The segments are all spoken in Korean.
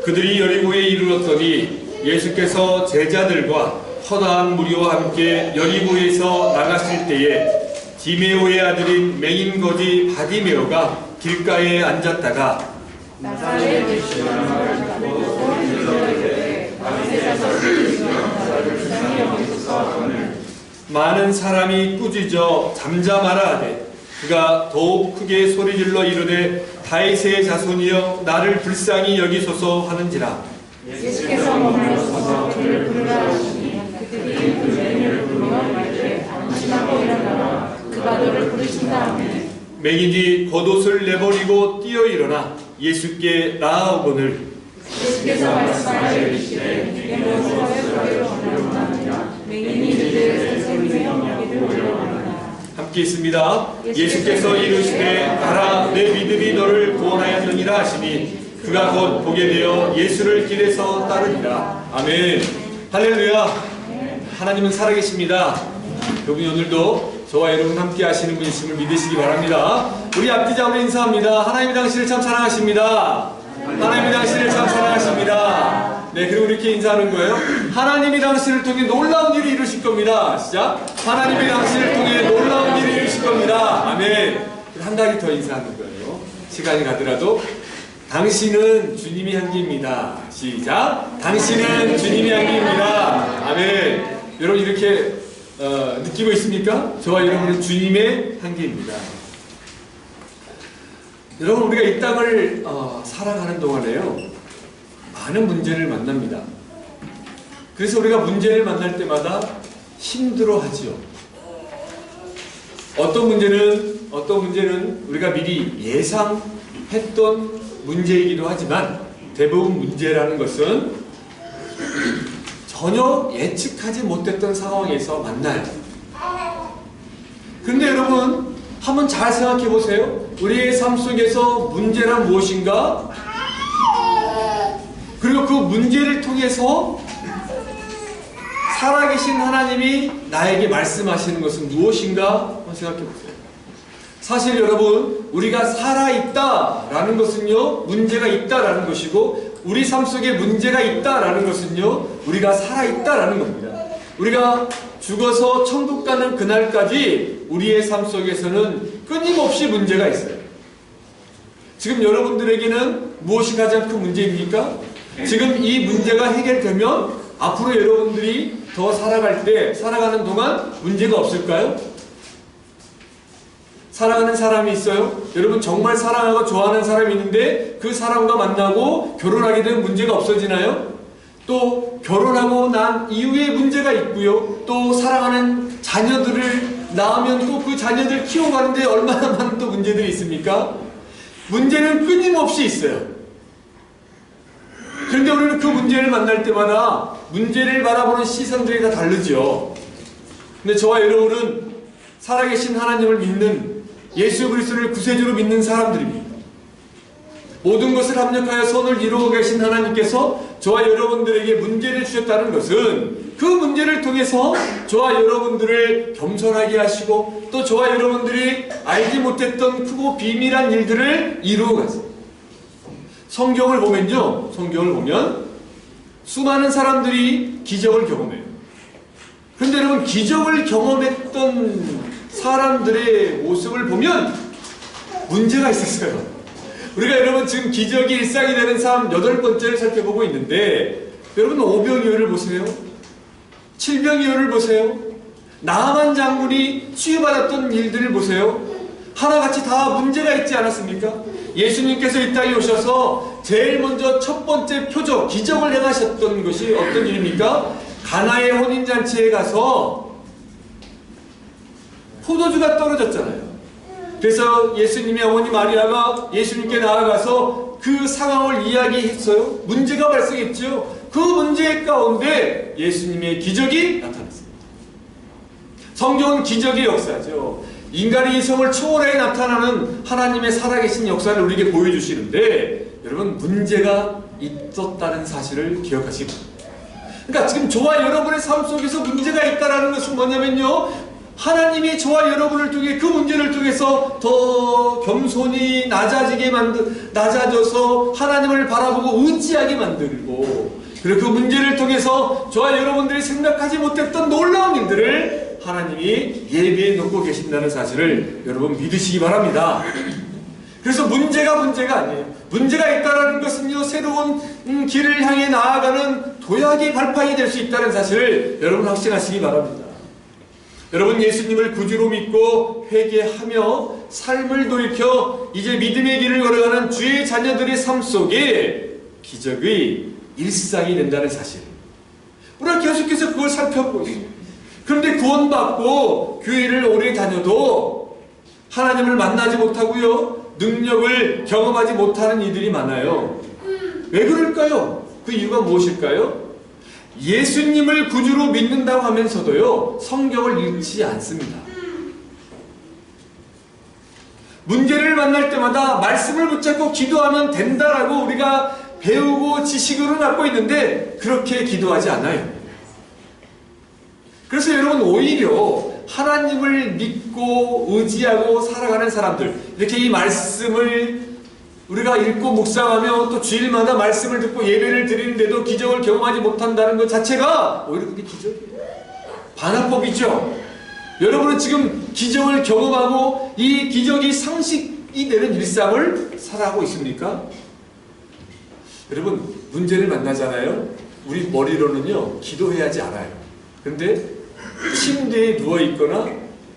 그들이 여리고에 이르렀더니 예수께서 제자들과 허다한 무리와 함께 여리고에서 나가실 때에 디메오의 아들인 맹인 거지 바디메오가 길가에 앉았다가 나사렛 예수라는 말을 듣고 이르되 바리새인에서 불쌍히 여기소서. 많은 사람이 꾸짖어 잠잠하라 하되 그가 더욱 크게 소리질러 이르되 다윗의 자손이여 나를 불쌍히 여기소서 하는지라. 예수께서 머물러서서 그를 부르라 하시니 그들이 그 맹인을 부르며 이르되 안심하고 일어나라 그가 너를 부르신다 하매 맹인이 겉옷을 내버리고 뛰어 일어나 예수께 나아오거늘 예수께서 말씀하여 이르시되 네게 무엇을 하여 원하느냐 맹인이 이르되 선생님이여 여기를 올려오리라. 함께 있습니다. 예수께서 이르시되 가라 내 믿음이 너를 구원하였느니라 하시니 그가 곧 보게 되어 예수를 길에서 따르니라. 아멘. 할렐루야. 하나님은 살아계십니다. 여러분 오늘도 저와 여러분 함께 하시는 분이심을 믿으시기 바랍니다. 우리 앞뒤자으로 인사합니다. 하나님이 당신을 참 사랑하십니다. 하나님이 당신을 참 사랑하십니다. 네, 그리고 이렇게 인사하는 거예요. 하나님이 당신을 통해 놀라운 일을 이루실 겁니다. 시작. 하나님이 당신을 통해 놀라운 일을 이루실 겁니다. 아멘. 한 가지 더 인사하는 거예요. 시간이 가더라도 당신은 주님의 향기입니다. 시작. 당신은 주님의 향기입니다. 아멘. 여러분 이렇게 느끼고 있습니까? 저와 여러분은 주님의 향기입니다. 여러분 우리가 이 땅을 살아가는 동안에요 많은 문제를 만납니다. 그래서 우리가 문제를 만날 때마다 힘들어하지요. 어떤 문제는 우리가 미리 예상했던 문제이기도 하지만 대부분 문제라는 것은 전혀 예측하지 못했던 상황에서 만나요. 그런데 여러분 한번 잘 생각해 보세요. 우리의 삶 속에서 문제란 무엇인가? 그리고 그 문제를 통해서 살아계신 하나님이 나에게 말씀하시는 것은 무엇인가? 한번 생각해 보세요. 사실 여러분 우리가 살아있다라는 것은요 문제가 있다라는 것이고 우리 삶 속에 문제가 있다라는 것은요 우리가 살아있다라는 겁니다. 우리가 죽어서 천국 가는 그날까지 우리의 삶 속에서는 끊임없이 문제가 있어요. 지금 여러분들에게는 무엇이 가장 큰 문제입니까? 지금 이 문제가 해결되면 앞으로 여러분들이 더 살아가는 동안 문제가 없을까요? 사랑하는 사람이 있어요? 여러분 정말 사랑하고 좋아하는 사람이 있는데 그 사람과 만나고 결혼하게 되면 문제가 없어지나요? 또 결혼하고 난 이후에 문제가 있고요. 또 사랑하는 자녀들을 낳으면 또 그 자녀들 키워가는데 얼마나 많은 또 문제들이 있습니까? 문제는 끊임없이 있어요. 그런데 우리는 그 문제를 만날 때마다 문제를 바라보는 시선들이 다 다르죠. 근데 저와 여러분은 살아계신 하나님을 믿는 예수 그리스도를 구세주로 믿는 사람들입니다. 모든 것을 합력하여 선을 이루어 계신 하나님께서 저와 여러분들에게 문제를 주셨다는 것은 그 문제를 통해서 저와 여러분들을 겸손하게 하시고 또 저와 여러분들이 알지 못했던 크고 비밀한 일들을 이루어 가세요. 성경을 보면 수많은 사람들이 기적을 경험해요. 그런데 여러분 기적을 경험했던 사람들의 모습을 보면 문제가 있었어요. 우리가 여러분 지금 기적이 일상이 되는 삶 8번째를 살펴보고 있는데 여러분 오병이어를 보세요. 칠병이어를 보세요. 나만 장군이 치유받았던 일들을 보세요. 하나같이 다 문제가 있지 않았습니까? 예수님께서 이 땅에 오셔서 제일 먼저 첫 번째 표적, 기적을 행하셨던 것이 어떤 일입니까? 가나의 혼인잔치에 가서 포도주가 떨어졌잖아요. 그래서 예수님의 어머니 마리아가 예수님께 나아가서 그 상황을 이야기했어요. 문제가 발생했죠. 그 문제 가운데 예수님의 기적이 나타났습니다. 성경은 기적의 역사죠. 인간의 이성을 초월해 나타나는 하나님의 살아계신 역사를 우리에게 보여주시는데 여러분 문제가 있었다는 사실을 기억하시기 바랍니다. 그러니까 지금 저와 여러분의 삶 속에서 문제가 있다는 것은 뭐냐면요 하나님이 저와 여러분을 통해 그 문제를 통해서 더 겸손히 낮아져서 하나님을 바라보고 의지하게 만들고, 그리고 그 문제를 통해서 저와 여러분들이 생각하지 못했던 놀라운 일들을 하나님이 예비해 놓고 계신다는 사실을 여러분 믿으시기 바랍니다. 그래서 문제가 아니에요. 문제가 있다는 것은요, 새로운 길을 향해 나아가는 도약의 발판이 될 수 있다는 사실을 여러분 확신하시기 바랍니다. 여러분, 예수님을 구주로 믿고 회개하며 삶을 돌이켜 이제 믿음의 길을 걸어가는 주의 자녀들의 삶 속에 기적의 일상이 된다는 사실, 우리가 계속해서 그걸 살펴보고 있습니다. 그런데 구원받고 교회를 오래 다녀도 하나님을 만나지 못하고요, 능력을 경험하지 못하는 이들이 많아요. 왜 그럴까요? 그 이유가 무엇일까요? 예수님을 구주로 믿는다고 하면서도요, 성경을 읽지 않습니다. 문제를 만날 때마다 말씀을 붙잡고 기도하면 된다라고 우리가 배우고 지식으로 갖고 있는데 그렇게 기도하지 않아요. 그래서 여러분, 오히려 하나님을 믿고 의지하고 살아가는 사람들, 이렇게 이 말씀을 우리가 읽고 묵상하며 또 주일마다 말씀을 듣고 예배를 드리는데도 기적을 경험하지 못한다는 것 자체가 오히려 그게 기적이에요. 반합법이죠. 여러분은 지금 기적을 경험하고 이 기적이 상식이 되는 일상을 살아가고 있습니까? 여러분, 문제를 만나잖아요. 우리 머리로는요, 기도해야지 알아요. 그런데 침대에 누워있거나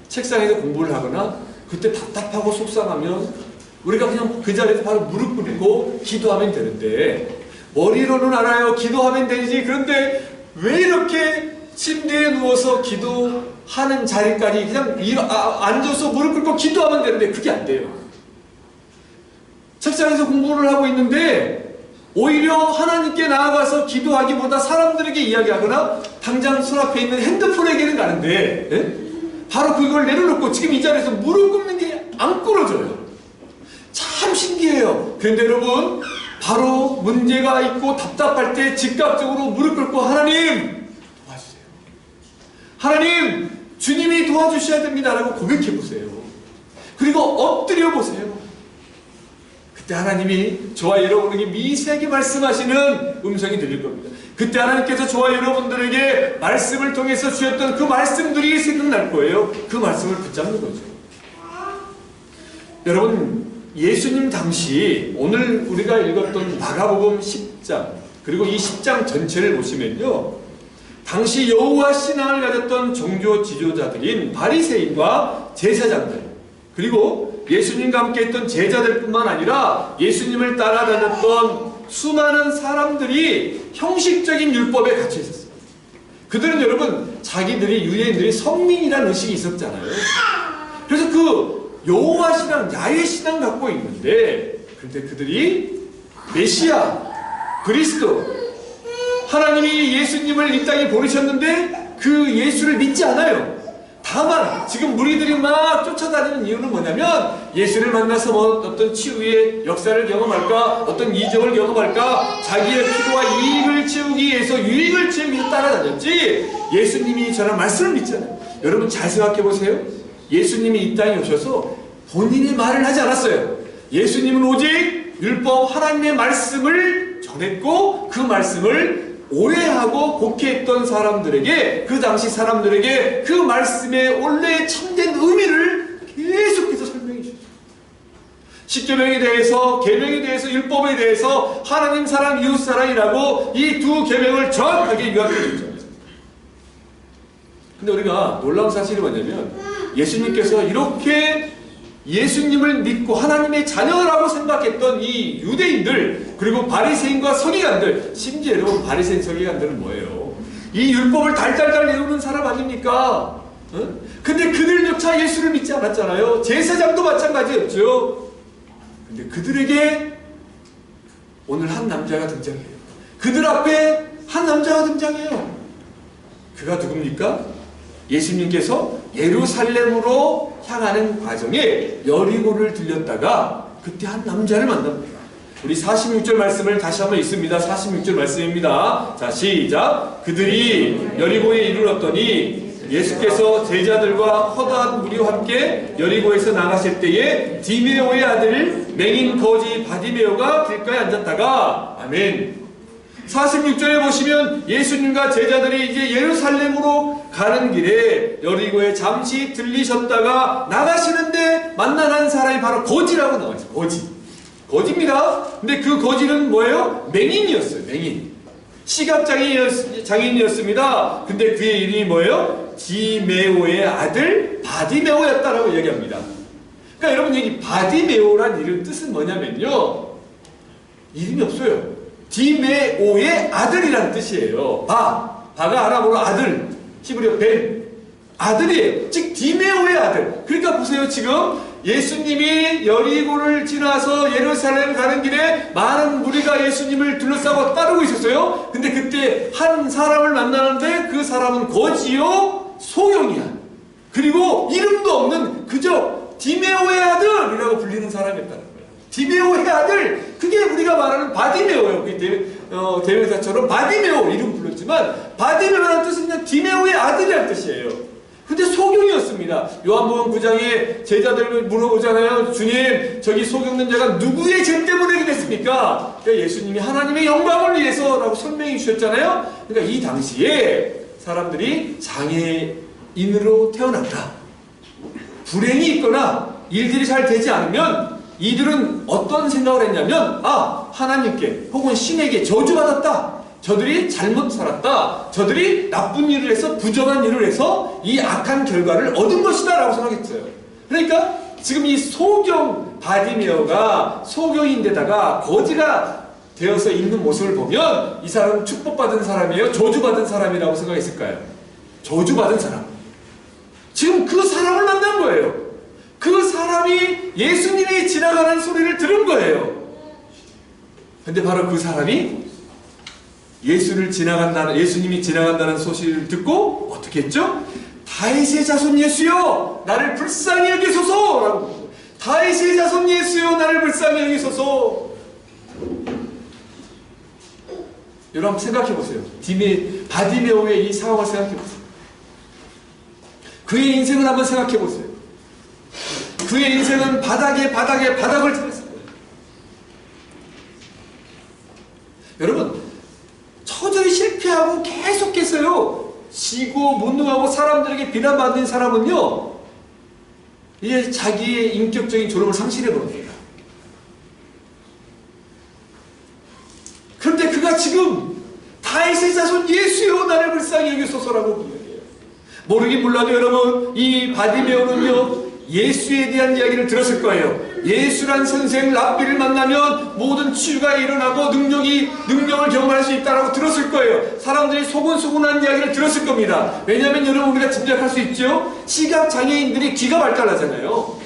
책상에서 공부를 하거나 그때 답답하고 속상하면 우리가 그냥 그 자리에서 바로 무릎 꿇고 기도하면 되는데, 머리로는 알아요. 기도하면 되지. 그런데 왜 이렇게 침대에 누워서 기도하는 자리까지 그냥 앉아서 무릎 꿇고 기도하면 되는데 그게 안 돼요. 책상에서 공부를 하고 있는데 오히려 하나님께 나아가서 기도하기보다 사람들에게 이야기하거나 당장 손 앞에 있는 핸드폰에게는 가는데, 바로 그걸 내려놓고 지금 이 자리에서 무릎 꿇는 게 안 꿇어져요. 참 신기해요. 그런데 여러분, 바로 문제가 있고 답답할 때 즉각적으로 무릎 꿇고 하나님 도와주세요. 하나님, 주님이 도와주셔야 됩니다라고 고백해 보세요. 그리고 엎드려 보세요. 그때 하나님이 저와 여러분에게 미세하게 말씀하시는 음성이 들릴 겁니다. 그때 하나님께서 저와 여러분들에게 말씀을 통해서 주셨던 그 말씀들이 생각날 거예요. 그 말씀을 붙잡는 거죠. 여러분, 예수님 당시 오늘 우리가 읽었던 마가복음 10장, 그리고 이 10장 전체를 보시면요, 당시 여호와 신앙을 가졌던 종교 지도자들인 바리새인과 제사장들, 그리고 예수님과 함께 했던 제자들뿐만 아니라 예수님을 따라다녔던 수많은 사람들이 형식적인 율법에 갇혀 있었어요. 그들은 여러분, 자기들이 유대인들이 성민이라는 의식이 있었잖아요. 그래서 그 여호와 신앙, 야훼 신앙 갖고 있는데, 그런데 그들이 메시아, 그리스도, 하나님이 예수님을 이 땅에 보내셨는데 그 예수를 믿지 않아요. 다만 지금 무리들이 막 쫓아다니는 이유는 뭐냐면, 예수를 만나서 뭐 어떤 치유의 역사를 경험할까, 어떤 이적을 경험할까, 자기의 필요와 이익을 채우기 위해서, 유익을 채우기 위해서 따라다녔지, 예수님이 전한 말씀을 믿잖아요. 여러분, 잘 생각해 보세요. 예수님이 이 땅에 오셔서 본인이 말을 하지 않았어요. 예수님은 오직 율법, 하나님의 말씀을 전했고, 그 말씀을 오해하고 곡해했던 사람들에게, 그 당시 사람들에게 그 말씀의 원래 참된 의미를 계속해서 설명해 주셨어요. 십계명에 대해서, 계명에 대해서, 율법에 대해서, 하나님 사랑, 이웃 사랑이라고 이 두 계명을 정확하게 요약해 주셨어요. 근데 우리가 놀라운 사실이 뭐냐면, 예수님께서 이렇게 예수님을 믿고 하나님의 자녀라고 생각했던 이 유대인들, 그리고 바리새인과 서기관들, 심지어 여러분, 바리새인 서기관들은 뭐예요? 이 율법을 달달달 외우는 사람 아닙니까? 근데 그들조차 예수를 믿지 않았잖아요. 제사장도 마찬가지였죠. 근데 그들에게 오늘 한 남자가 등장해요. 그들 앞에 한 남자가 등장해요. 그가 누굽니까? 예수님께서 예루살렘으로 향하는 과정에 여리고를 들렸다가 그때 한 남자를 만납니다. 우리 46절 말씀을 다시 한번 읽습니다. 46절 말씀입니다. 자, 시작. 그들이 여리고에 이르렀더니 예수께서 제자들과 허다한 무리와 함께 여리고에서 나가실 때에 디메오의 아들 맹인 거지 바디메오가 길가에 앉았다가 아멘. 46절에 보시면 예수님과 제자들이 이제 예루살렘으로 가는 길에 여리고에 잠시 들리셨다가 나가시는데 만난 한 사람이 바로 거지라고 나와 있어요. 거지입니다. 근데 그 거지는 뭐예요? 맹인이었어요. 맹인. 시각장애인이었습니다. 근데 그의 이름이 뭐예요? 디메오의 아들 바디메오였다라고 얘기합니다. 그러니까 여러분 여기 바디메오란 이름 뜻은 뭐냐면요. 이름이 없어요. 디메오의 아들이라는 뜻이에요. 바가 아람어로 아들, 히브리어 벤, 아들이에요. 즉 디메오의 아들. 그러니까 보세요. 지금 예수님이 여리고를 지나서 예루살렘 가는 길에 많은 무리가 예수님을 둘러싸고 따르고 있었어요. 근데 그때 한 사람을 만나는데 그 사람은 거지요 소경이야. 그리고 이름도 없는 그저 디메오의 아들이라고 불리는 사람이었다는 거예요. 디메오의 아들, 그게 우리가 말하는 바디메오예요. 대명사처럼 바디메오 이름 불렀지만 바디메오라는 뜻은 그냥 디메오의 아들이라는 뜻이에요. 근데 소경이었습니다. 요한복음 9장에 제자들 물어보잖아요. 주님, 저기 소경된 자가 누구의 죄 때문에 그랬습니까? 그러니까 예수님이 하나님의 영광을 위해서라고 설명해 주셨잖아요. 그러니까 이 당시에 사람들이 장애인으로 태어났다. 불행이 있거나 일들이 잘 되지 않으면 이들은 어떤 생각을 했냐면 하나님께 혹은 신에게 저주받았다. 저들이 잘못 살았다. 저들이 나쁜 일을 해서 부정한 일을 해서 이 악한 결과를 얻은 것이다 라고 생각했어요. 그러니까 지금 이 소경 바디메오가 소경인데다가 거지가 되어서 있는 모습을 보면 이 사람은 축복받은 사람이에요? 저주받은 사람이라고 생각했을까요? 저주받은 사람. 지금 그 사람을 만난 거예요. 그 사람이 예수님이 지나가는 소리를 들은 거예요. 근데 바로 그 사람이 예수님이 지나간다는 소식을 듣고 어떻게 했죠? 다윗의 자손 예수여 나를 불쌍히 여기소서 라고. 다윗의 자손 예수여 나를 불쌍히 여기소서. 여러분 생각해 보세요. 바디메오의 이 상황을 생각해 보세요. 그의 인생을 한번 생각해 보세요. 그의 인생은 바닥을 찾았습니다. 여러분 처절히 실패하고 계속해서요 지고 무능하고 사람들에게 비난받는 사람은요 이제 자기의 인격적인 존엄을 상실해버립니다. 그런데 그가 지금 다윗의 자손 예수여 나를 불쌍히 여기소서라고 이야기해요. 모르긴 몰라도 여러분 이 바디메오는요 예수에 대한 이야기를 들었을 거예요. 예수란 선생 랍비를 만나면 모든 치유가 일어나고 능력을 경험할 수 있다라고 들었을 거예요. 사람들이 소곤소곤한 이야기를 들었을 겁니다. 왜냐하면 여러분 우리가 짐작할 수 있죠. 시각장애인들이 귀가 발달하잖아요.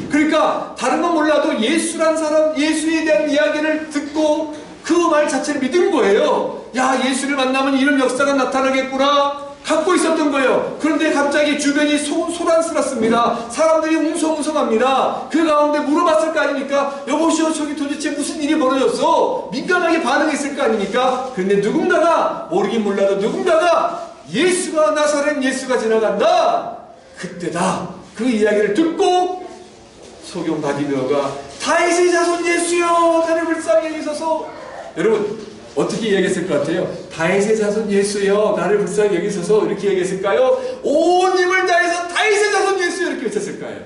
그러니까 다른 건 몰라도 예수란 사람, 예수에 대한 이야기를 듣고 그 말 자체를 믿은 거예요. 야, 예수를 만나면 이런 역사가 나타나겠구나 갖고 있었던 거예요. 그런데 갑자기 주변이 소란스럽습니다. 사람들이 웅성웅성합니다. 그 가운데 물어봤을 거 아닙니까? 여보시오, 저기 도대체 무슨 일이 벌어졌어? 민감하게 반응했을 거 아닙니까? 그런데 누군가가, 모르긴 몰라도 누군가가 예수가, 나사렛 예수가 지나간다. 그때다. 그 이야기를 듣고 소경 바디메오가 다윗의 자손 예수여 나를 불쌍히 여기소서. 여러분 어떻게 이야기했을 것 같아요? 다윗의 자손 예수여 나를 불쌍히 여기소서 이렇게 얘기했을까요? 온 힘을 다해서 다윗의 자손 예수여 이렇게 외쳤을까요?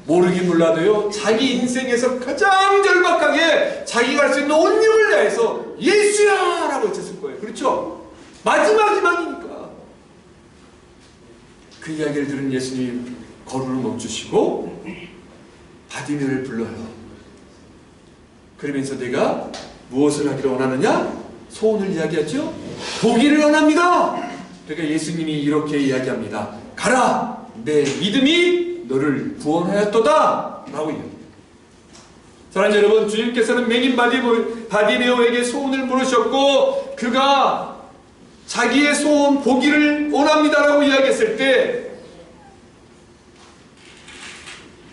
모르긴 몰라도요 자기 인생에서 가장 절박하게 자기가 할 수 있는 온 힘을 다해서 예수야 라고 외쳤을 거예요. 그렇죠? 마지막 희망이니까. 그 이야기를 들은 예수님 걸음을 멈추시고 바디메오를 불러요. 그러면서 내가 무엇을 하기를 원하느냐? 소원을 이야기하죠. 보기를 원합니다. 그러니까 예수님이 이렇게 이야기합니다. 가라! 내 믿음이 너를 구원하였도다! 라고 이야기합니다. 사랑하는 여러분, 주님께서는 맹인 바디메오에게 소원을 물으셨고 그가 자기의 소원 보기를 원합니다 라고 이야기했을 때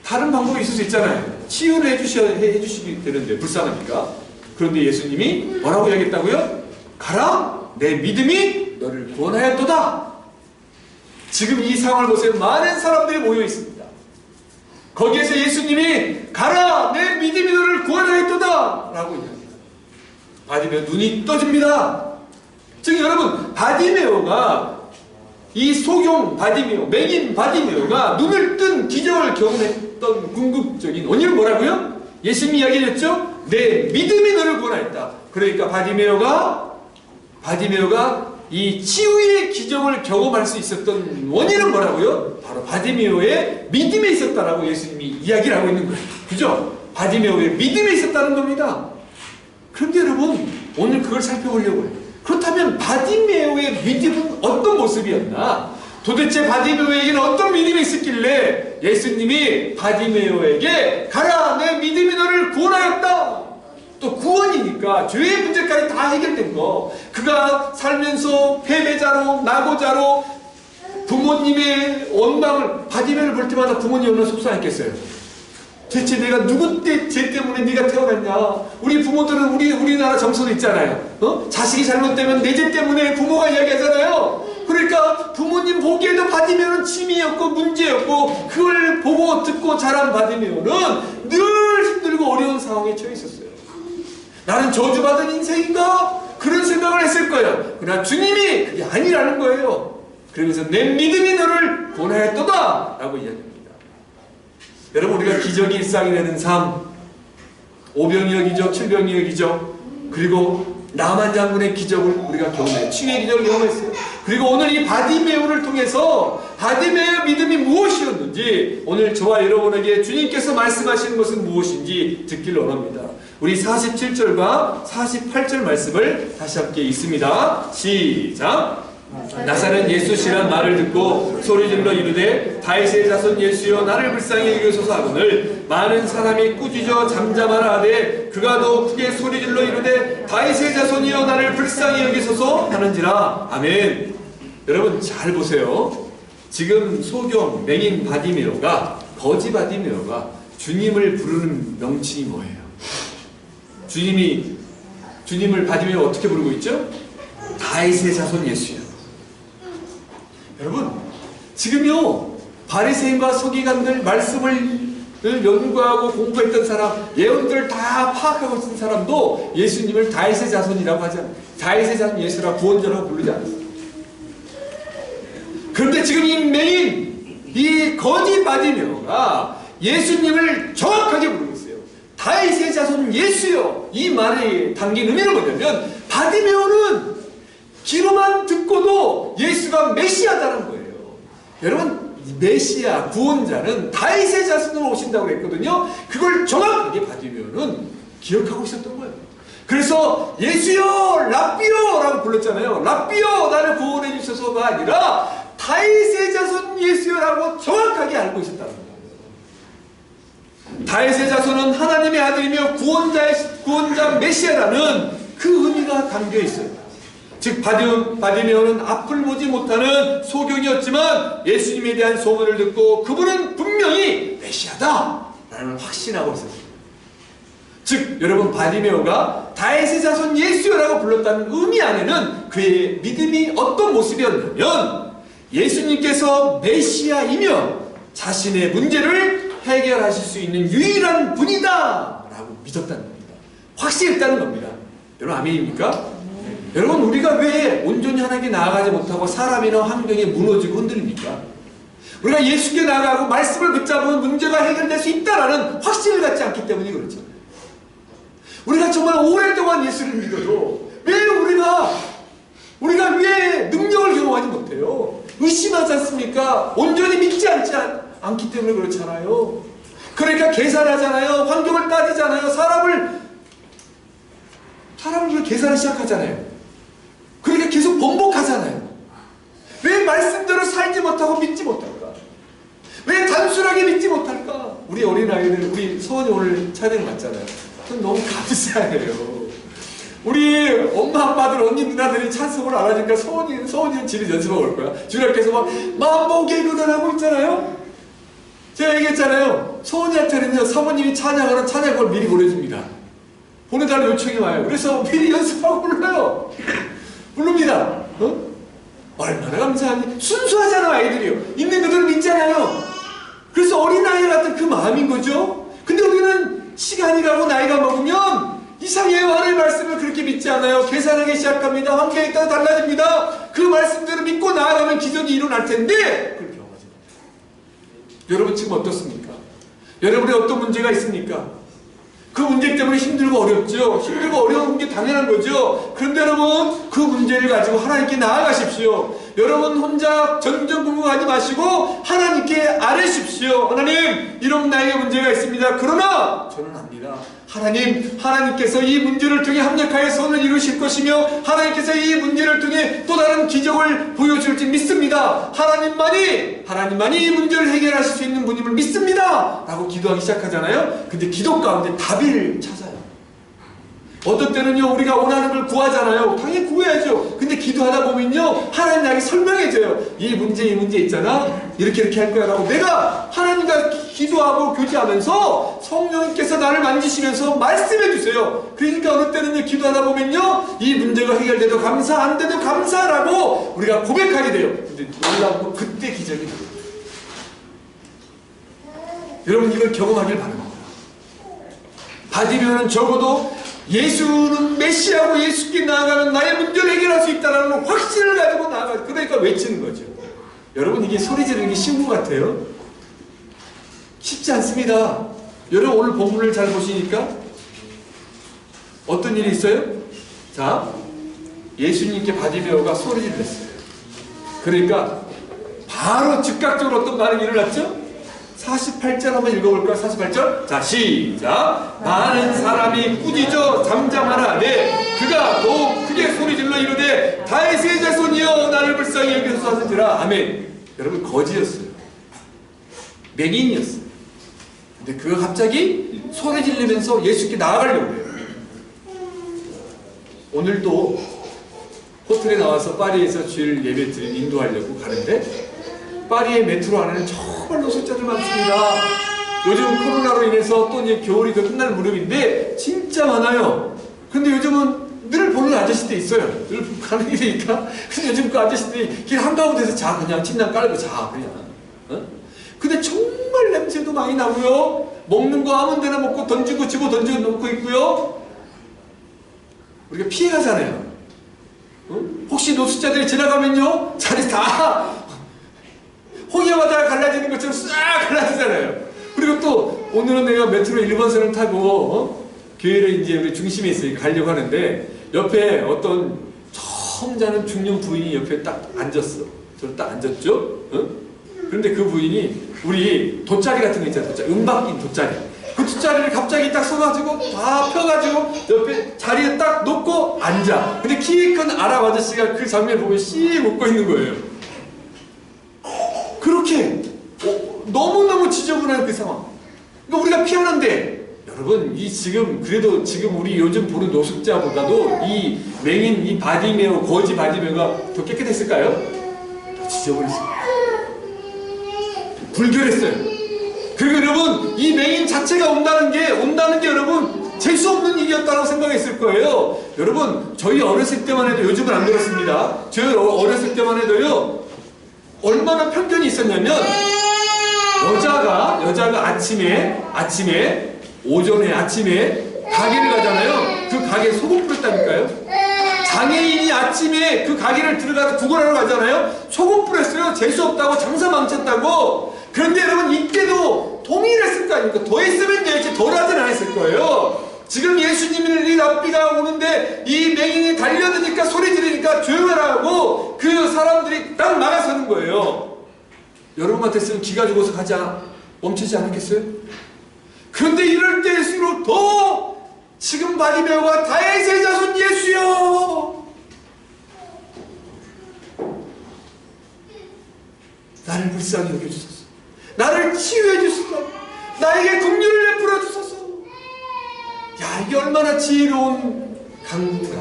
다른 방법이 있을 수 있잖아요. 치유를 해주시게 되는데 불쌍합니까? 그런데 예수님이 뭐라고 이야기했다고요? 가라! 내 믿음이 너를 구원하였도다! 지금 이 상황을 보세요. 많은 사람들이 모여 있습니다. 거기에서 예수님이 가라, 내 믿음이 너를 구원하였도다 라고 이야기합니다. 바디메오 눈이 떠집니다. 즉 여러분, 바디메오가, 이 소경 바디메오, 맹인 바디메오가 눈을 뜬 기적을 경험했던 궁극적인 원인은 뭐라고요? 예수님이 이야기했죠? 내 믿음이 너를 구원하였다. 그러니까 바디메오가 이 치유의 기적을 경험할 수 있었던 원인은 뭐라고요? 바로 바디메오의 믿음에 있었다라고 예수님이 이야기를 하고 있는 거예요. 그죠? 바디메오의 믿음에 있었다는 겁니다. 그런데 여러분, 오늘 그걸 살펴보려고 해요. 그렇다면 바디메오의 믿음은 어떤 모습이었나? 도대체 바디메오에게는 어떤 믿음이 있었길래 예수님이 바디메오에게 가라, 내 믿음이 너를 구원하였다. 또 구원이니까 죄의 문제까지 다 해결된 거. 그가 살면서 패배자로, 낙오자로 부모님의 원망을, 바디메오를 볼 때마다 부모님 얼마나 속상했겠어요. 대체 내가 누구 죄 때문에 네가 태어났냐? 우리 부모들은 우리나라 정서도 있잖아요. 자식이 잘못되면 내 죄 때문에 부모가 이야기하잖아요. 그러니까 부모님 보기에도 바디메오는 취미였고 문제였고, 그걸 보고 듣고 자란 바디메오는 늘 힘들고 어려운 상황에 처해 있었어요. 나는 저주받은 인생인가? 그런 생각을 했을 거예요. 그러나 주님이 그게 아니라는 거예요. 그러면서 내 믿음이 너를 구원하였도다 라고 이야기합니다. 여러분, 우리가 기적이 일상이 되는 삶, 오병이어 기적, 칠병이어 기적, 그리고 나만 장군의 기적을 우리가 경험해요. 치유의 기적을 경험했어요. 그리고 오늘 이 바디메오를 통해서 바디메오의 믿음이 무엇이었는지, 오늘 저와 여러분에게 주님께서 말씀하시는 것은 무엇인지 듣기를 원합니다. 우리 47절과 48절 말씀을 다시 함께 읽습니다. 시작! 나사렛 예수시란 말을 듣고 소리질러 이르되 다윗의 자손 예수여 나를 불쌍히 여기소서 하거늘 많은 사람이 꾸짖어 잠잠하라 하되 그가 더 크게 소리질러 이르되 다윗의 자손이여 나를 불쌍히 여기소서 하는지라. 아멘. 여러분 잘 보세요. 지금 소경 맹인 바디메오가, 거지 바디메오가 주님을 부르는 명칭이 뭐예요? 주님을 바디메오가 어떻게 부르고 있죠? 다윗의 자손 예수여. 여러분, 지금요, 바리새인과 서기관들 말씀을 연구하고 공부했던 사람, 예언들을 다 파악하고 있는 사람도 예수님을 다윗의 자손이라고 하지 않아요. 다윗의 자손 예수라 구원자라고 부르지 않았어요. 그런데 지금 이 맹인, 이 거지 바디메오가 예수님을 정확하게 부르고 있어요. 다윗의 자손 예수여. 이 말이 담긴 의미는 뭐냐면, 바디메오는 귀로만 듣고도 예수가 메시아다는 거예요. 여러분, 메시아, 구원자는 다윗의 자손으로 오신다고 했거든요. 그걸 정확하게 바디메오는 기억하고 있었던 거예요. 그래서 예수여, 랍비여 라고 불렀잖아요. 랍비여, 나를 구원해 주셔서가 아니라 다윗의 자손 예수여라고 정확하게 알고 있었다는 거예요. 다윗의 자손은 하나님의 아들이며 구원자 메시아라는 그 의미가 담겨 있어요. 즉 바디메오는 앞을 보지 못하는 소경이었지만 예수님에 대한 소문을 듣고 그분은 분명히 메시아다 라는 확신하고 있었습니다. 즉 여러분, 바디메오가 다윗의 자손 예수여라고 불렀다는 의미 안에는 그의 믿음이 어떤 모습이었냐면, 예수님께서 메시아이며 자신의 문제를 해결하실 수 있는 유일한 분이다 라고 믿었다는 겁니다. 확신했다는 겁니다. 여러분 아멘입니까? 여러분, 우리가 왜 온전히 하나님께 나아가지 못하고 사람이나 환경에 무너지고 흔들립니까? 우리가 예수께 나아가고 말씀을 붙잡으면 문제가 해결될 수 있다라는 확신을 갖지 않기 때문에 그렇잖아요. 우리가 정말 오랫동안 예수를 믿어도 왜 우리가 왜 능력을 경험하지 못해요? 의심하지 않습니까? 온전히 믿지 않기 때문에 그렇잖아요. 그러니까 계산하잖아요. 환경을 따지잖아요. 사람을 계산을 시작하잖아요. 그러니까 계속 번복하잖아요. 왜 말씀대로 살지 못하고 믿지 못할까? 왜 단순하게 믿지 못할까? 우리 어린아이들, 우리 서원이 오늘 찬양 맞잖아요. 전 너무 감사해요. 우리 엄마 아빠들, 언니 누나들이 찬송을 안 하니까 서원이는 집에 연습하고 올 거야. 주일학교에서 막 만복의 하고 있잖아요. 제가 얘기했잖아요. 서원이한테는요, 사모님이 찬양하는 찬양곡을 미리 보내줍니다. 보내달라는 요청이 와요. 그래서 미리 연습하고 불러요. 부릅니다. 얼마나 감사하니? 순수하잖아, 아이들이요. 나타나기 시작합니다. 환경에 따라 달라집니다. 그 말씀대로 믿고 나아가면 기적이 일어날 텐데 그걸 경험하지 못해요. 여러분 지금 어떻습니까? 여러분의 어떤 문제가 있습니까? 그 문제 때문에 힘들고 어렵죠. 힘들고 어려운 게 당연한 거죠. 그런데 여러분 그 문제를 가지고 하나님께 나아가십시오. 여러분 혼자 전전긍긍하지 마시고 하나님께 아뢰십시오. 하나님, 이런 나에게 문제가 있습니다. 그러나 저는 압니다. 하나님께서 이 문제를 통해 합력하여 선을 이루실 것이며 하나님께서 이 문제를 통해 또 다른 기적을 보여줄지 믿습니다. 하나님만이 이 문제를 해결하실 수 있는 분임을 믿습니다 라고 기도하기 시작하잖아요. 근데 기도 가운데 답을 찾아요. 어떤 때는요 우리가 원하는 걸 구하잖아요. 당연히 구해야죠. 근데 기도하다 보면요 하나님 나에게 설명해줘요. 이 문제 있잖아, 이렇게 할 거야 라고. 내가 하나님과 기도하고 교제하면서 성령님께서 나를 만지시면서 말씀해 주세요. 그러니까 어느 때는요 기도하다 보면요 이 문제가 해결돼도 감사, 안 돼도 감사라고 우리가 고백하게 돼요. 근데 놀라운 건 그때 기적이 나요. 여러분 이걸 경험하길 바랍니다. 바디메오는 적어도 예수는 메시아고 예수께 나아가면 나의 문제를 해결할 수 있다는 확신을 가지고 나아가. 그러니까 외치는 거죠. 여러분 이게 소리 지르는 게 쉬운 것 같아요? 쉽지 않습니다. 여러분 오늘 본문을 잘 보시니까 어떤 일이 있어요? 자, 예수님께 바디메오가 소리 질렀어요. 그러니까 바로 즉각적으로 어떤 반응이 일어났죠? 48절 한번 읽어볼까요? 48절. 자, 시작. 많은 사람이 꾸짖어 잠잠하라되 그가 더욱 크게 소리질러 이르되 다윗의 자손이여 나를 불쌍히 여기소서 하시니라. 아멘. 여러분 거지였어요. 맹인이었어요. 근데 그가 갑자기 소리 지르면서 예수께 나아가려고 해요. 오늘도 호텔에 나와서 파리에서 주일 예배 드린 인도하려고 가는데 파리의 메트로 안에는 정말로 숫자들 많습니다. 요즘 코로나로 인해서 또 이제 겨울이 끝날 무렵인데 진짜 많아요. 근데 요즘은 늘 보는 아저씨도 있어요. 늘 가는 길이니까. 근데 요즘 그 아저씨들이 길 한가운데서 자, 그냥 침낭 깔고 자, 그냥. 어? 근데 정말 냄새도 많이 나고요. 먹는 거 아무 데나 먹고 던지고 집어 던지고 놓고 있고요. 우리가 피해가잖아요. 어? 혹시 노숙자들이 지나가면요 자리 다 홍해바다가 갈라지는 것처럼 싹 갈라지잖아요. 그리고 또 오늘은 내가 메트로 1번선을 타고 교회를 이제 우리 중심에 있으니까 가려고 하는데 옆에 어떤 처음 자는 중년 부인이 옆에 딱 앉았어. 저를 딱 앉았죠. 그런데 그 부인이 우리 돗자리 같은 거 있잖아요. 은박 낀 돗자리. 그 돗자리를 갑자기 딱 써가지고 다 펴가지고 옆에 자리에 딱 놓고 앉아. 근데 키 큰 아랍 아저씨가 그 장면을 보면 씩 웃고 있는 거예요. 그렇게 너무너무 지저분한 그 상황. 그러니까 우리가 피하는데 여러분 그래도 지금 우리 요즘 보는 노숙자보다도 이 맹인 이 바디메오 거지 바디메오가 더 깨끗했을까요? 더 지저분했습니다. 불결했어요. 그리고 여러분 이 맹인 자체가 온다는 게 여러분 재수 없는 일이었다고 생각했을 거예요. 여러분 저희 어렸을 때만 해도 요즘은 안 그렇습니다. 저희 어렸을 때만 해도요 얼마나 편견이 있었냐면 여자가 오전에 아침에 가게를 가잖아요. 그 가게에 소금 뿌렸다니까요. 장애인이 아침에 그 가게를 들어가서 구걸하러 가잖아요. 소금 뿌렸어요. 재수없다고 장사 망쳤다고. 그런데 여러분 이때도 동일했을 거 아닙니까? 더 했으면 될지 덜 하진 않았을 거예요. 지금 예수님이 랍비가 오는데 이 맹인이 달려드니까 소리 지르니까 조용하라고 그 사람들이 딱 막아서는 거예요. 여러분 같았으면 기가 죽어서 멈추지 않았겠어요? 그런데 이럴 때일수록 더 지금 바디메오가 다윗의 자손 예수여 나를 불쌍히 여겨주소서. 나를 치유해 주소서. 나에게 긍휼을 베풀어 주소서. 야, 이게 얼마나 지혜로운 강구가.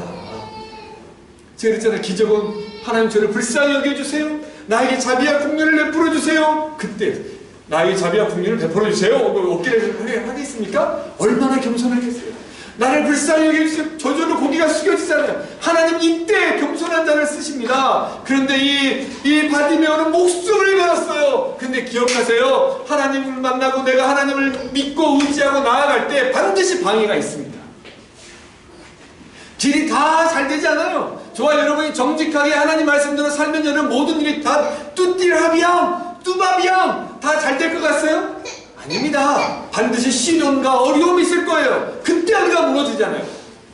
제가 그랬잖아요. 기적은 하나님 저를 불쌍히 여겨주세요. 나에게 자비와 긍휼을 베풀어 주세요. 그때 나에게 자비와 긍휼을 베풀어 주세요. 어깨를 하겠습니까? 얼마나 겸손하겠어요. 나를 불쌍히 여겨주세요. 저절로 고개가 숙여지잖아요. 하나님 이때 겸손한 자를 쓰십니다. 그런데 이 바디메오는 목숨을 걸었어요. 근데 기억하세요. 하나님을 만나고 내가 하나님을 믿고 의지하고 나아갈 때 반드시 방해가 있습니다. 길이 다 잘 되지 않아요. 저와 여러분이 정직하게 하나님 말씀대로 살면 여러분 모든 일이 다 뚜띠라비앙, 뚜바비앙 다 잘 될 것 같아요? 아닙니다. 반드시 시련과 어려움이 있을 거예요. 그때 우리가 무너지잖아요.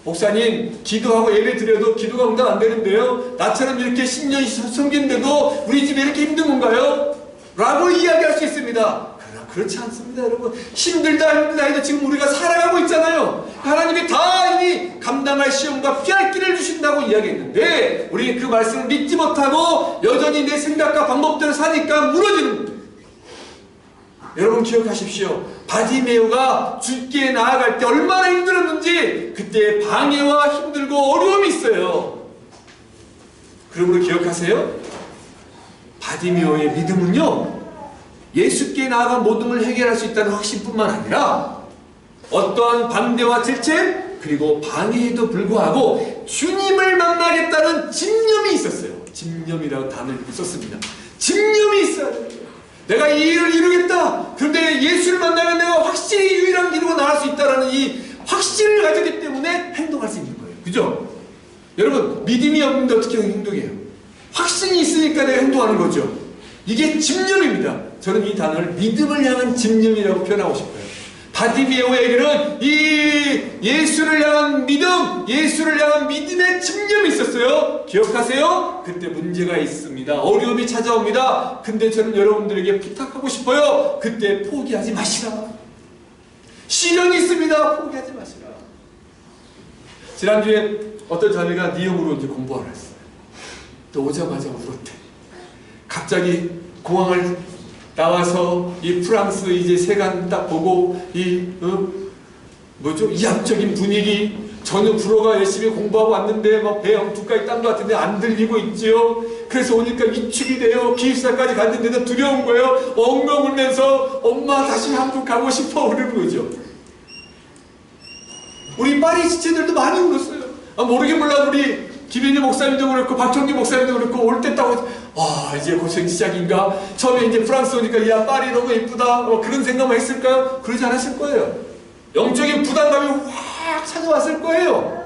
목사님, 기도하고 예배 드려도 기도가 응답 안 되는데요. 나처럼 이렇게 10년 섬기는데도 우리 집이 이렇게 힘든 건가요? 라고 이야기할 수 있습니다. 그러나 그렇지 않습니다, 여러분. 힘들다 해도 지금 우리가 살아가고 있잖아요. 하나님이 다 이미 감당할 시험과 피할 길을 주신다고 이야기했는데 우리는 그 말씀을 믿지 못하고 여전히 내 생각과 방법대로 사니까 무너지는 거예요. 여러분 기억하십시오. 바디메오가 주께 나아갈 때 얼마나 힘들었는지 그때 방해와 힘들고 어려움이 있어요. 그러므로 기억하세요. 바디메오의 믿음은요, 예수께 나아가 모든 걸 해결할 수 있다는 확신뿐만 아니라 어떠한 반대와 질책 그리고 방해에도 불구하고 주님을 만나겠다는 집념이 있었어요. 집념이라고 단어를 썼습니다. 집념이 있어야 돼요. 내가 이 일을 이루겠다. 그런데 예수를 만나면 내가 확실히 유일한 길로 나갈 수 있다는 이 확신을 가졌기 때문에 행동할 수 있는 거예요. 그죠? 여러분, 믿음이 없는데 어떻게 행동해요? 확신이 있으니까 내가 행동하는 거죠. 이게 집념입니다. 저는 이 단어를 믿음을 향한 집념이라고 표현하고 싶어요. 바디메오에게는 이 예수를 향한 믿음, 예수를 향한 믿음의 집념이 있었어요. 기억하세요? 그때 문제가 있습니다. 어려움이 찾아옵니다. 근데 저는 여러분들에게 부탁하고 싶어요. 그때 포기하지 마시라. 시련이 있습니다. 포기하지 마시라. 지난주에 어떤 자매가 니형으로 이제 공부하러 왔어요. 또 오자마자 울었대. 갑자기 공항을 나와서 이 프랑스 이제 세관 딱 보고 이 뭐죠? 이합적인 분위기, 전혀 불어가 열심히 공부하고 왔는데 막 배 엉뚱까지 딴 것 같은데 안 들리고 있지요. 그래서 오니까 위축이 돼요. 기숙사까지 갔는데도 두려운 거예요. 엉엉 울면서 엄마 다시 한국 가고 싶어 그러는 거죠. 우리 파리 지체들도 많이 울었어요. 모르게 몰라 우리 김현희 목사님도 그렇고 박형기 목사님도 그렇고 올 때 따고 이제 고생 시작인가? 처음에 이제 프랑스 오니까 야 파리 너무 예쁘다 그런 생각만 했을까요? 그러지 않았을 거예요. 영적인 부담감이 확 찾아왔을 거예요.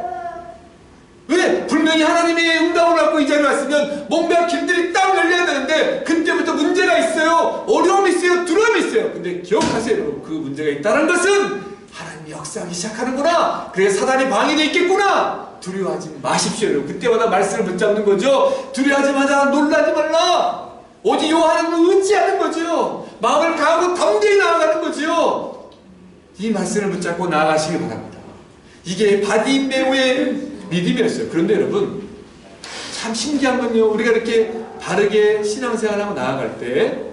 왜? 분명히 하나님의 응답을 받고 이 자리에 왔으면 뭔가 길들이 딱 열려야 되는데 그때부터 문제가 있어요. 어려움이 있어요. 두려움이 있어요. 근데 기억하세요. 여러분. 그 문제가 있다는 것은 하나님이 역사하기 시작하는구나. 그래서 사단이 방해되어 있겠구나. 두려워하지 마십시오. 여러분. 그때마다 말씀을 붙잡는 거죠. 두려워하지 마자. 놀라지 말라. 오직 요 하나님을 의지하는 거죠. 마음을 가하고 담대히 나아가는 거죠. 이 말씀을 붙잡고 나아가시기 바랍니다. 이게 바디메오의 믿음이었어요. 그런데 여러분 참 신기한 건요. 우리가 이렇게 바르게 신앙생활하고 나아갈 때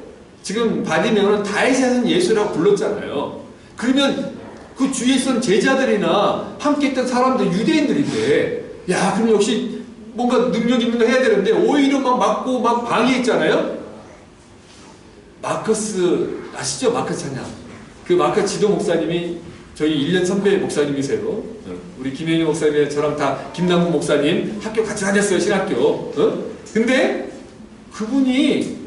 지금 바디메오는 다윗에서는 예수라고 불렀잖아요. 그러면 그 주위에 있던 제자들이나 함께 했던 사람들 유대인들인데 야 그럼 역시 뭔가 능력 있는 거 해야 되는데 오히려 막 막고 막 방해했잖아요. 마커스 아시죠? 마커스 찬양. 그 마커스 지도 목사님이 저희 1년 선배 목사님이세요. 우리 김현희 목사님이 저랑 다 김남국 목사님 학교 같이 다녔어요. 신학교. 근데 그분이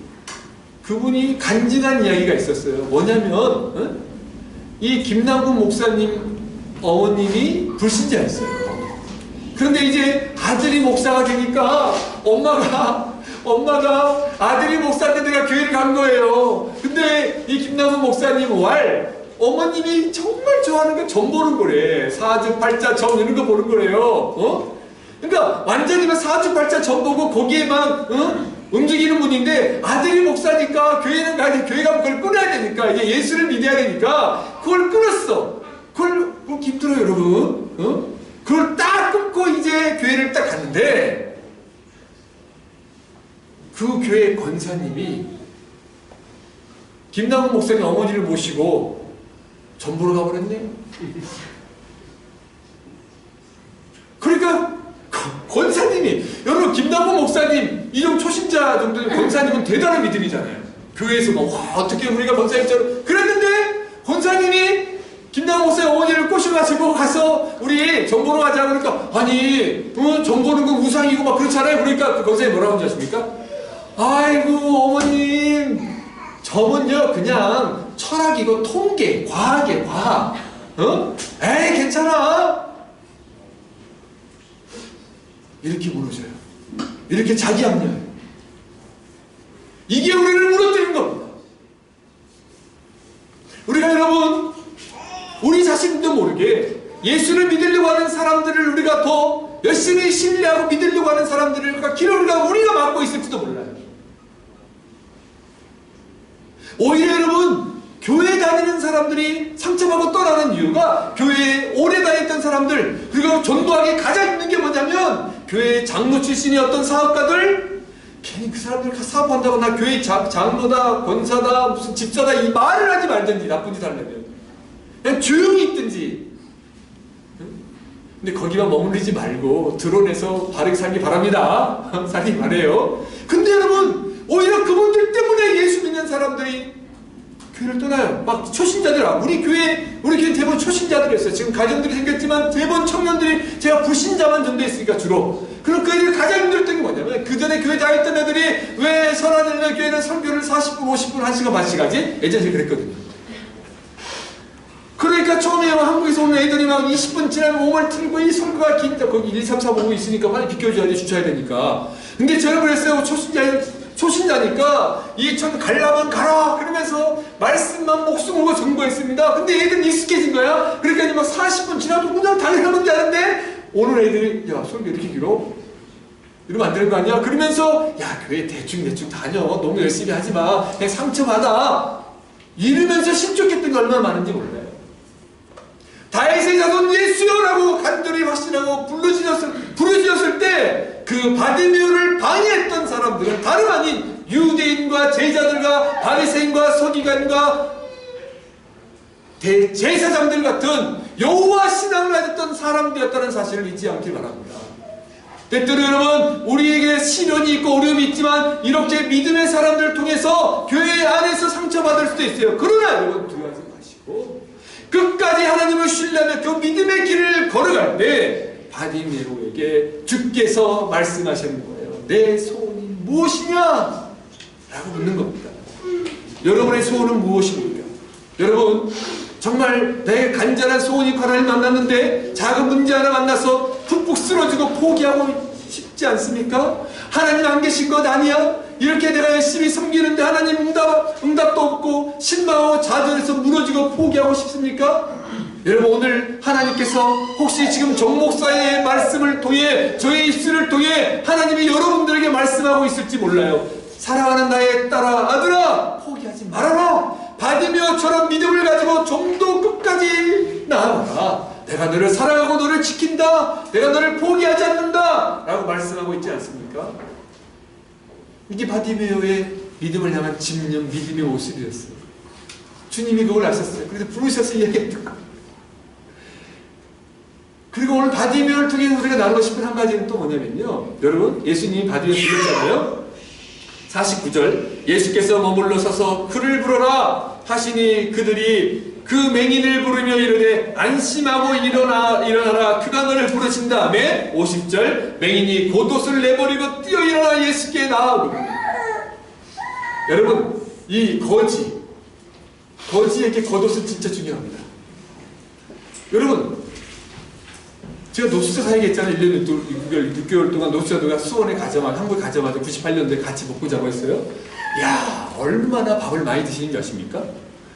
간증한 이야기가 있었어요. 뭐냐면 이 김남국 목사님 어머님이 불신자였어요. 그런데 이제 아들이 목사가 되니까 엄마가 아들이 목사인데 내가 교회를 간 거예요. 근데 이 김남국 목사님 어머님이 정말 좋아하는 게 점 보는 거래. 사주팔자 점 이런 거 보는 거래요. 그러니까 완전히 사주팔자 점 보고 거기에만 움직이는 분인데 아들이 목사니까 교회는 가야지. 교회 가면 그걸 끊어야 되니까 이제 예수를 믿어야 되니까 그걸 끊었어. 그걸 힘들어요, 여러분. 그걸 딱 끊고 이제 교회를 딱 갔는데 그 교회 권사님이 김남국 목사님 어머니를 모시고 점 보러 가버렸네요. 그러니까 권사님이 여러분 김남국 목사님 이런 초신자 정도는 권사님은 대단한 믿음이잖아요. 교회에서 어떻게 우리가 권사님처럼 그랬는데 권사님이 김남국 목사님 어머니를 꼬셔가지고 가서 우리 점 보러 가자 그러니까 아니 점 보는 건 우상이고 막 그렇잖아요. 그러니까 그 권사님이 뭐라고 하는지 아십니까? 아이고 어머님 점은요 그냥 철학이고 통계 과학이에요. 과학. 에이 괜찮아. 이렇게 무너져요. 이렇게 자기 합리화해요. 이게 우리를 무너뜨리는 겁니다. 우리가 여러분, 우리 자신도 모르게 예수를 믿으려고 하는 사람들을 우리가 더 열심히 신뢰하고 믿으려고 하는 사람들을 길을 우리가 막고 있을지도 몰라요. 오히려 여러분, 교회 다니는 사람들이 상처받고 떠나는 이유가 교회에 오래 다녔던 사람들, 그리고 전도하기 가장 힘든 게 뭐냐면 교회 장로 출신의 어떤 사업가들, 괜히 그 사람들 사업한다고 나 교회 장로다, 권사다, 무슨 집사다 이 말을 하지 말든지, 나쁜 짓 하려면 그냥 조용히 있든지. 근데 거기만 머무르지 말고 드러내서 바르게 살기 바랍니다. 살기 바래요. 근데 여러분, 오히려 그분들 때문에 예수 믿는 사람들이 교회를 떠나요. 막 초신자들, 우리 교회 대부분 초신자들이었어요. 지금 가정들이 생겼지만 대부분 청년들이, 제가 불신자만 전도했으니까 주로. 그럼 그 애들이 가장 힘들었던 게 뭐냐면, 그 전에 교회 다녔던 애들이 왜 선한일러 교회는 설교를 40분, 50분, 1시간 반씩 하지? 예전에 그랬거든요. 그러니까 처음에 한국에서 오는 애들이 막 20분 지나면 몸을 틀고 이 설교가 긴다. 거기 1, 2, 3, 4 보고 있으니까 빨리 비켜줘야 돼, 주차해야 되니까. 근데 저는 그랬어요. 초신자니까 이천 가려면 가라 그러면서 말씀만 목숨 걸고 전거했습니다. 근데 애들은 익숙해진 거야. 그러니까 막 40분 지나도 그냥 달려가면 되는데 오늘 애들이 야 설교 이렇게 길어? 이러면 안 되는 거 아니야? 그러면서 야 교회 대충 다녀. 너무 열심히 하지 마. 그냥 상처받아. 이러면서 실족했던 게 얼마나 많은지 몰라요. 다윗의 자손 예수여라고 간절히 확신하고 부르짖었을 때 그 바디메오를 방해했던 사람들은 다름 아닌 유대인과 제자들과 바리새인과 서기관과 대제사장들 같은 여호와 신앙을 가졌던 사람들이었다는 사실을 잊지 않길 바랍니다. 때때로 여러분, 우리에게 시련이 있고 어려움이 있지만 이렇게 믿음의 사람들을 통해서 교회 안에서 상처받을 수도 있어요. 그러나 여러분 두려워하지 마시고 끝까지 하나님을 신뢰하며 그 믿음의 길을 걸어갈 때 바디메오에게 주께서 말씀하시는 거예요. 내 소원이 무엇이냐? 라고 묻는 겁니다. 여러분의 소원은 무엇입니까? 여러분, 정말 내 간절한 소원이 하나님 만났는데 작은 문제 하나 만나서 푹푹 쓰러지고 포기하고 싶지 않습니까? 하나님 안 계신 것 아니야? 이렇게 내가 열심히 섬기는데 하나님 응답도 없고 실망하고 좌절해서 무너지고 포기하고 싶습니까? 여러분, 오늘 하나님께서 혹시 지금 정 목사의 말씀을 통해 저의 입술을 통해 하나님이 여러분들에게 말씀하고 있을지 몰라요. 사랑하는 나의 딸아, 아들아, 포기하지 말아라. 바디메오처럼 믿음을 가지고 좀 더 끝까지 나아가라. 내가 너를 사랑하고 너를 지킨다. 내가 너를 포기하지 않는다. 라고 말씀하고 있지 않습니까? 이게 바디메오의 믿음을 향한 집념, 믿음의 모습이었어요. 주님이 그걸 아셨어요. 그래서 부르셔서 이야기했던 거예요. 그리고 오늘 바디메오를 통해서 우리가 나누고 싶은 한 가지는 또 뭐냐면요. 여러분, 예수님이 바디메오 불렀잖아요. 49절, 예수께서 머물러 서서 그를 부르라 하시니 그들이 그 맹인을 부르며 이르되 안심하고 일어나라 그가 너를 부르신 다음에 50절, 맹인이 겉옷을 내버리고 뛰어 일어나 예수께 나아오고. 여러분, 이 거지에게 겉옷은 진짜 중요합니다. 여러분, 제가 노숙자 사역에 있잖아요. 1년 6개월 동안 노숙자들과 수원에 가자마자, 한국에 가자마자 98년도에 같이 먹고 자고 했어요. 야, 얼마나 밥을 많이 드시는지 아십니까?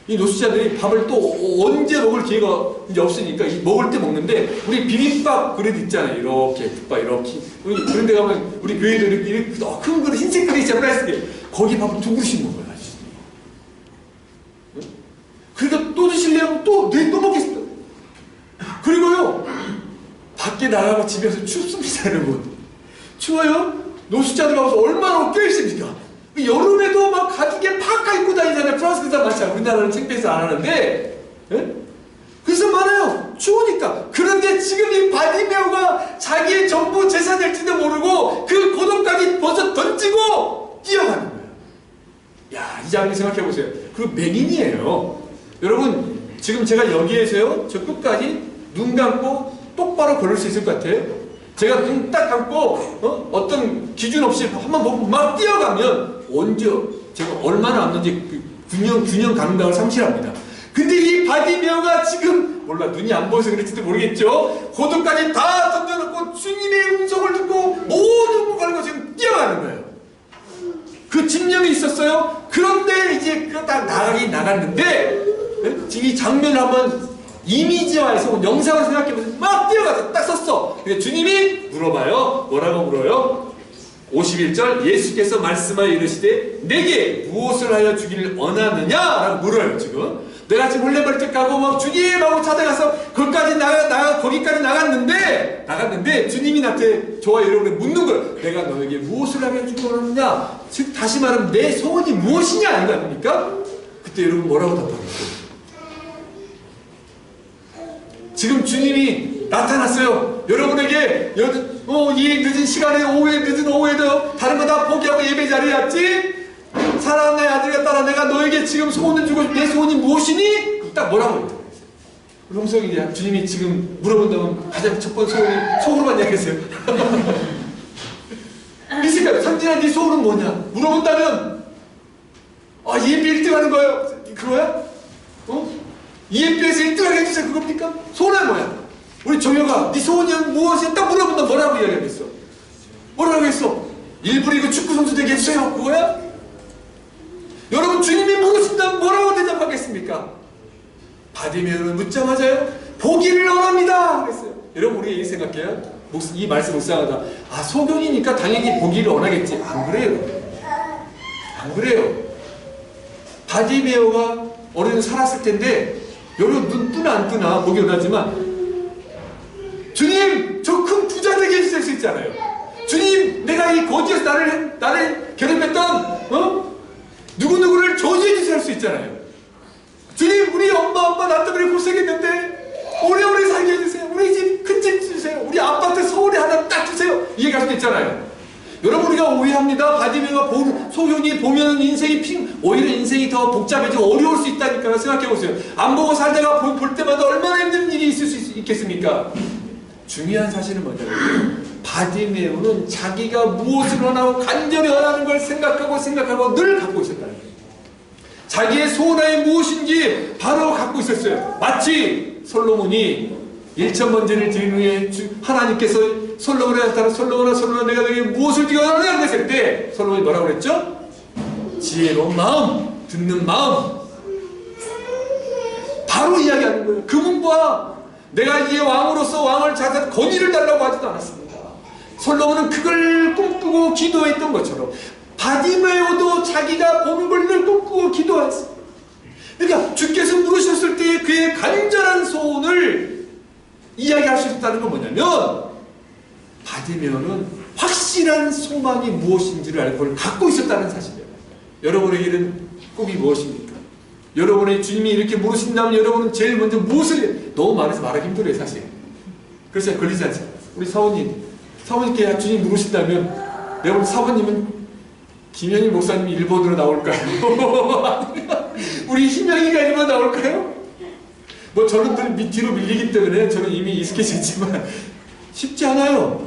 이 노숙자들이 밥을 또 언제 먹을 기회가 이제 없으니까 먹을 때 먹는데, 우리 비빔밥 그릇 있잖아요. 이렇게 국밥 이렇게. 그런 데 가면 우리 교회들이 이렇게 큰 그릇, 흰색 그릇 있잖아요. 플라스틱. 거기 밥을 2그릇씩 먹어요. 그러니까 또 드실래요? 또 먹겠습니다. 그리고요, 밖에 나가고 집에서 춥습니다, 여러분. 추워요? 노숙자들 가서 얼마나 껴있습니까? 여름에도 막 가죽에 파카 입고 다니잖아요. 프랑스 사람 마찬가지야. 우리나라는 창피해서 안 하는데, 예? 그래서 많아요. 추우니까. 그런데 지금 이 바디메오가 자기의 전부 재산일지도 모르고 그 고독까지 벗어 던지고 뛰어가는 거예요. 야, 이 장면 생각해보세요. 그리고 맹인이에요. 여러분, 지금 제가 여기에서요, 저 끝까지 눈 감고 똑바로 걸을 수 있을 것 같아요? 제가 눈 딱 감고 어떤 기준 없이 한번 보고 막 뛰어가면 언제 제가 얼마나 왔는지 균형 감각을 상실합니다. 근데 이 바디메오가 지금 몰라, 눈이 안 보여서 그럴지도 모르겠죠. 호두까지 다 던져놓고 주님의 음성을 듣고 모든 걸 걸고 지금 뛰어가는 거예요. 그 집념이 있었어요. 그런데 이제 그딱 나가긴 나갔는데, 이 장면을 한번 이미지화해서 영상을 생각해보세요. 막 뛰어가서 딱 섰어. 근데 주님이 물어봐요. 뭐라고 물어요? 51절, 예수께서 말씀하여 이르시되 내게 무엇을 하여 주기를 원하느냐? 라고 물어요. 지금 내가 지금 홀레벌떡 가고 막 주님하고 찾아가서 거기까지 거기까지 나갔는데 주님이 나한테 저와 여러분을 묻는 거예요. 내가 너에게 무엇을 하여 주기를 원하느냐? 즉 다시 말하면 내 소원이 무엇이냐 이거 아닙니까? 그때 여러분 뭐라고 답하겠어요? 지금 주님이 나타났어요. 여러분에게 이 늦은 시간에 늦은 오후에도 다른 거 다 포기하고 예배 자리에 왔지? 사랑하는 내 아들과 딸아, 내가 너에게 지금 소원을 주고 내 소원이 무엇이니? 딱 뭐라고 했어요? 홍석이 주님이 지금 물어본다면 가장 첫 번째 소원이 속으로만 얘기했어요. 있을까요? 상진아, 네 소원은 뭐냐? 물어본다면 예배 1등 하는 거예요. 그거야? EMP에서 1등하게 해주세요. 그겁니까? 소원은 뭐야? 우리 정혁아, 네 소원이 무엇이야? 딱 물어본다. 뭐라고 이야기했어? 뭐라고 했어? 1부 리그 축구 선수 되게 해주세요. 그거야? 여러분, 주님이 물으신다면 뭐라고 대답하겠습니까? 바디메오는 묻자마자요, 보기를 원합니다. 그랬어요. 여러분, 우리가 이 생각해요? 이 말씀 묵상하다. 소견이니까 당연히 보기를 원하겠지. 안 그래요. 안 그래요. 바디메오가 어른은 살았을 텐데, 여러분 눈 뜨나 안 뜨나 보기 원하지만 주님 저 큰 부자 되게 해주실 수 있잖아요. 주님 내가 이 거지에서 나를 괴롭혔던 누구누구를 저주해 주실 수 있잖아요. 주님 우리 엄마 나 때문에 고생했는데 오래오래 살게 해주세요. 우리 집 큰 집 주세요. 우리 아파트 서울에 하나 딱 주세요. 이해 갈 수도 있잖아요. 여러분 우리가 오해합니다. 바디메오가 소견이 보면 오히려 인생이 더 복잡해지고 어려울 수 있다니까요. 생각해보세요. 안 보고 살다가 볼 때마다 얼마나 힘든 일이 있을 수 있겠습니까? 중요한 사실은 뭐냐면 바디메오는 자기가 무엇을 원하고 간절히 원하는 걸 생각하고 늘 갖고 있었다는 거예요. 자기의 소원이 무엇인지 바로 갖고 있었어요. 마치 솔로몬이 1,000번제를 드린 후에 하나님께서 솔로몬에 나타나 솔로몬아 내가 너에게 무엇을 주기 원하느냐 그랬을 때 솔로몬이 뭐라고 그랬죠? 지혜로운 마음, 듣는 마음. 바로 이야기하는 거예요. 그분과 내가 이제 왕으로서 왕을 찾아 건의를 달라고 하지도 않았습니다. 솔로몬은 그걸 꿈꾸고 기도했던 것처럼 바디메오도 자기가 보는 걸 늘 꿈꾸고 기도했어요. 그러니까 주께서 물으셨을 때 그의 간절한 소원을 이야기할 수 있다는 건 뭐냐면 바디메오는 확실한 소망이 무엇인지를 알고 그걸 갖고 있었다는 사실이에요. 여러분에게는 꿈이 무엇입니까? 여러분의 주님이 이렇게 물으신다면 여러분은 제일 먼저 무엇을 너무 많아서 말하기 힘들어요 사실. 그래서 걸리지 않습니다. 우리 사모님께 주님 물으신다면 내가 볼 사모님은 김현희 목사님이 일본으로 나올까요? 우리 희명이가 일본 나올까요? 뭐 저는 늘 뒤로 밀리기 때문에 저는 이미 익숙해졌지만 쉽지 않아요.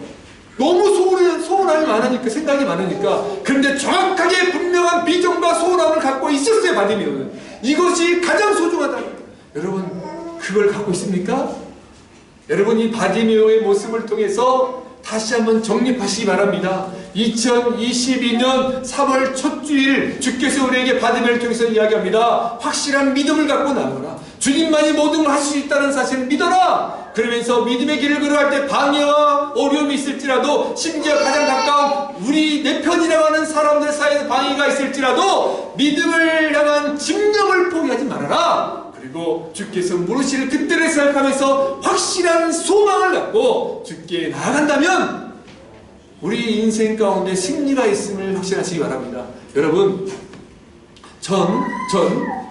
너무 소원함이 많으니까, 생각이 많으니까. 그런데 정확하게 분명한 비전과 소원함을 갖고 있었어요, 바디메오는. 이것이 가장 소중하다. 여러분, 그걸 갖고 있습니까? 여러분, 이 바디메오의 모습을 통해서 다시 한번 정립하시기 바랍니다. 2022년 3월 첫 주일 주께서 우리에게 바디메오를 통해서 이야기합니다. 확실한 믿음을 갖고 나아가라. 주님만이 모든 걸 할 수 있다는 사실을 믿어라. 그러면서 믿음의 길을 걸어갈 때 방해와 어려움이 있을지라도 심지어 가장 가까운 우리 내 편이라고 하는 사람들 사이에서 방해가 있을지라도 믿음을 향한 집념을 포기하지 말아라. 그리고 주께서 물으시는 그때를 생각하면서 확실한 소망을 갖고 주께 나아간다면 우리 인생 가운데 승리가 있음을 확신하시기 바랍니다. 여러분, 전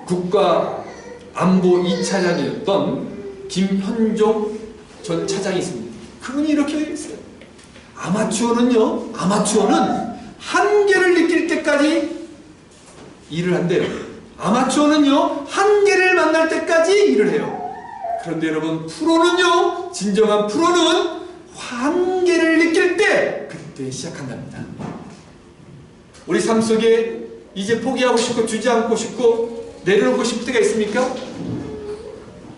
국가안보 2차장이었던 김현종 전 차장이 있습니다. 그분이 이렇게 했어요. 아마추어는 한계를 느낄 때까지 일을 한대요. 아마추어는요, 한계를 만날 때까지 일을 해요. 그런데 여러분, 프로는요, 진정한 프로는 한계를 느낄 때 그때 시작한답니다. 우리 삶 속에 이제 포기하고 싶고 주지 않고 싶고 내려놓고 싶을 때가 있습니까?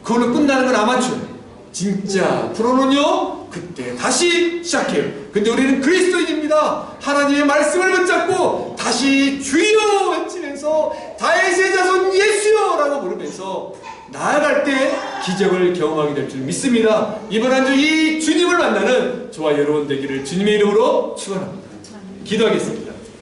그걸로 끝나는 건 아마추어예요. 진짜 프로는요, 그때 다시 시작해요. 근데 우리는 그리스도인입니다. 하나님의 말씀을 붙잡고 다시 주여 외치면서 다윗의 자손 예수여 라고 부르면서 나아갈 때 기적을 경험하게 될 줄 믿습니다. 이번 한 주 이 주님을 만나는 저와 여러분 되기를 주님의 이름으로 축원합니다. 기도하겠습니다.